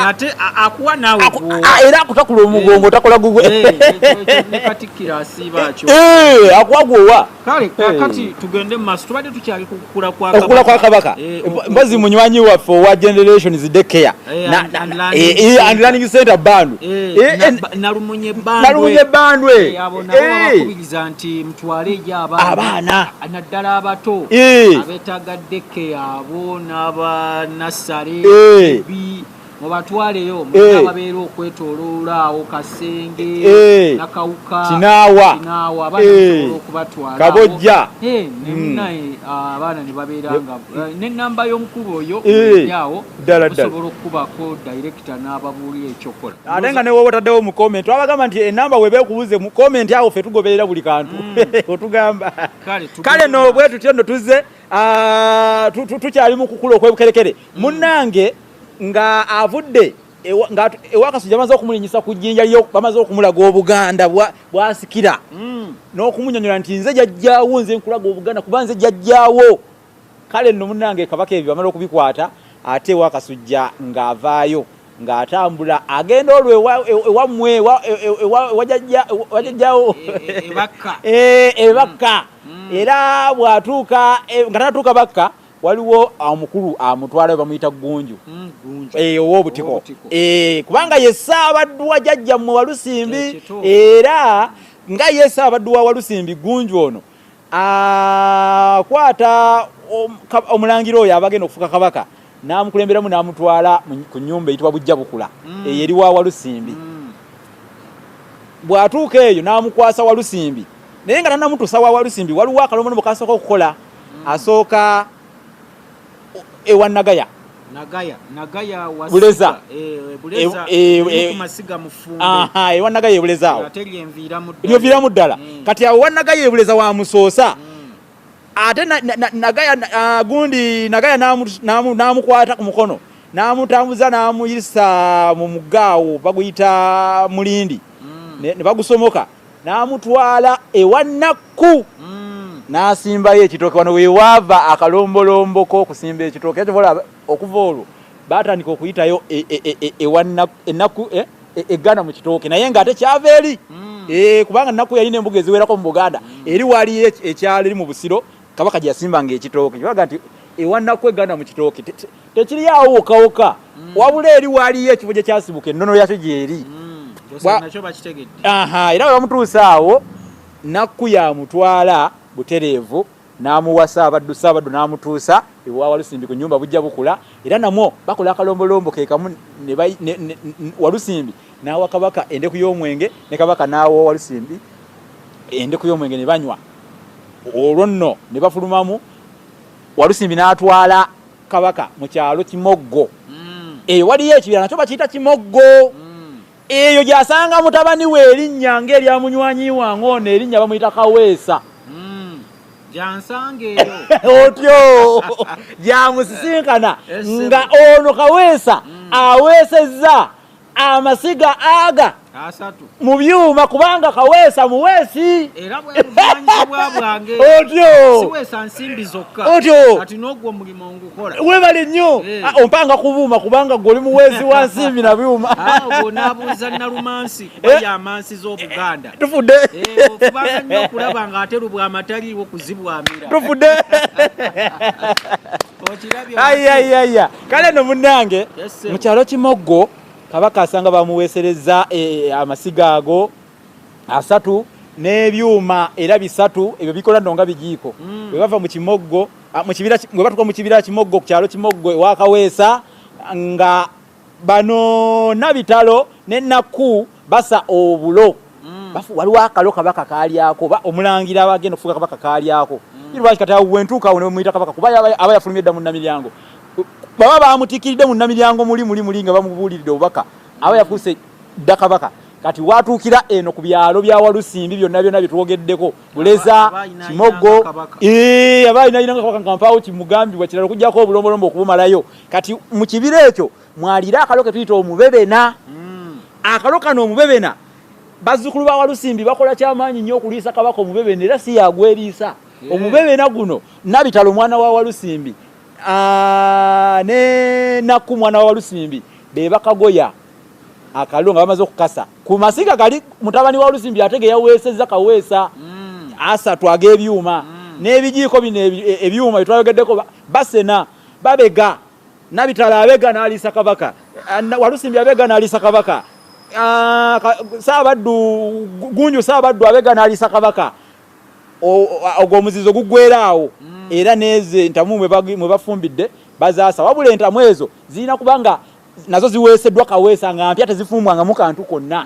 ate akuwa nawe era akutakula omugongo takola gugwe ne katikira asiba kyo akuwa gwowa kale kakati tugende maso tubadde tukyali kukula kwa Kabaka mbazi munywanyi waffe wa generations daycare and learning center bandu nalumunye bandwe abona bakubiriza nti mutwale abaana naddala abato abetaaga daycare abo n'aba nasale mubatwaleyo ababeera okwetooloola awo Kasenge Nakawuka Kinaawa abaana okubatwala Kabojja nemunaye abaana ne babeeranga n'ennamba y'omukulu oyo yawo osobola okubako director n'ababuulira ekyokola ate nga newoba otaddewo mu comment abagamba nti ennamba webeekubuze mu comment awo ffe tugoberera buli kantu otugamba kale no bwe tutyo nno tuzze tukyali mu kukula okw'ebukerekere munnange nga avudde ewakasujja bamaze okumulinyisa ku jjinja lyo bamaze okumulaga obuganda bwasikira n'okumunyonyola nti nze jajjaawo nze nkulaga obuganda kuba nze jajjaawo kale nno munnange Kabaka ebyo bamala okubikwata ate ewakasujja ng'avaayo ng'atambula agenda olwo ewammwe wajajjaawo ebakka era bw'atuuka nga tanatuuka bakka waliwo omukulu amutwala bamuyita Gunju ow'obutiko kubanga ye Ssaabadduwa jjajja mu Walusimbi era nga ye Ssaabadduwa Walusimbi Gunju ono akwata omulangira oyo abagenda okufuka Kabaka n'amukulemberamu n'amutwala ku nnyumba eyitibwa Bujjabukula eri wa Walusimbi bw'atuuka eyo n'amukwasa Walusimbi naye nga tannamutuusa wa Walusimbi waliwo akalombolombo kasooka okukola asooka ewa Nagaya Buleza masiga mufumbe ewa Nagaya Buleza awo lyoviramu ddala kati awo wa Nagaya Buleza wa Musoosa ate Nagaya gundi Nagaya n'amukwata ku mukono n'amutambuza n'amuyisa mu mugaawo baguyita Mulindi ne bagusomoka n'amutwala ewa Nakku n'asimbayo ekitooke wano weewaava akalombolombo k'okusimba ekitooke ekyo okuva olwo baatandika okuyitayo ennaku eggana mu kitooke naye ng'ate kyava eri kubanga Nakku yalina embuga eziwerako mu Buganda eri waliyo ekyalo eri mu Busiro Kabaka gye yasimbanga ekitooke kibaga nti ewa Nakku eggana mu kitooke tekiri awo wokawoka wabula eri waliyo ekifo gye kyasibuka ennono yakyo gyeri era we bamutuusa awo Nakku yamutwala butereevu n'amuwa Ssaabaddu n'amutuusa ewa Walusimbi ku nnyumba Bujjabukula era namwo bakola akalombolombo ke kamu Walusimbi n'awa Kabaka endeku y'omwenge ne Kabaka n'awa Walusimbi endeku y'omwenge ne banywa olwo nno ne bafulumamu Walusimbi n'atwala Kabaka mu kyalo Kimoggo eyo waliyo ekibira nakyo bakiyita Kimoggo eyo gy'asanga mutabani we erinnya ng'eryamunywanyi wange ono erinnya bamuyita Kaweesa jansangeeyo otyo jamusisinkana nga ono Kaweesa aweesezza amasiga aga asatu mu byuma kubanga Kaweesa muweesi era bwebuvanyizibwa bwange otyo siweesa nsimbi zokka otyo kati n'ogwo omulimu ngukola webale nnyo ompanga kubuuma kubanga goli muweesi wa nsimbi na byuma awo naabuuza Nalumansi kuba y'amansi z'Obuganda tufudde ofubanga nnyo okulaba ng'ate lubwa amataliiwo kuzibwamira tufudde ayayaya kale no munnange mu kyalo Kimoggo Kabaka asanga bamuweesereza amasiga ago asatu n'ebyuma era bisatu ebyo bikola ndonga bijiiko bwe bava mu Kimoggo bwe batuka mu kibira Kimoggo ku kyalo Kimoggo ewa Kaweesa nga bano Nabitalo ne Nakku basa obulo waliwo akalo Kabaka kaalyako omulangira abagenda okufuga Kabaka kaalyako lwaki kati awo wentuuka awo ne bamuyita Kabaka kuba aba yafulumye edda mu Namiryango baba bamutikiridde mu Namiryango muli nga bamubuulidde obubaka aba yafuuse dda Kabaka kati watuukira eno ku byalo bya Walusimbi byonna byetwogeddeko Buleza Kimoggo abaayinaayinanga Kabaka nga mpaawo kimugambibwa kirala okuggyako obulombolombo okubumalayo kati mu kibira ekyo mwalira akalo ke tuyita omubebena akalo kano omubebena bazzukulu ba Walusimbi bakola kyamaanyi nnyo okuliisa Kabaka omubebena era si yagweriisa omubebena guno Nabitalo mwana wa Walusimbi ne Nakku mwana wa Walusimbi be bakagoya akalonga bamaze okukasa ku masiga gali mutabani wa Lusimbi atege yaweesezza kaweesa asatu ag'ebyuma n'ebijiiko bino ebyuma bitwayogeddeko basena babega nabitala abega n'alisa Kabaka Walusimbi abega n'alisa Kabaka Saabaddu Gunju Saabaddu abega n'alisa Kabaka ogwo omuzizo gugweraawo era neze ntamu mwe bafumbidde bazaasa wabula entamu ezo zirina kubanga nazo ziweeseddwa kaweesa nga mpya tezifumbwanga mu kantu konna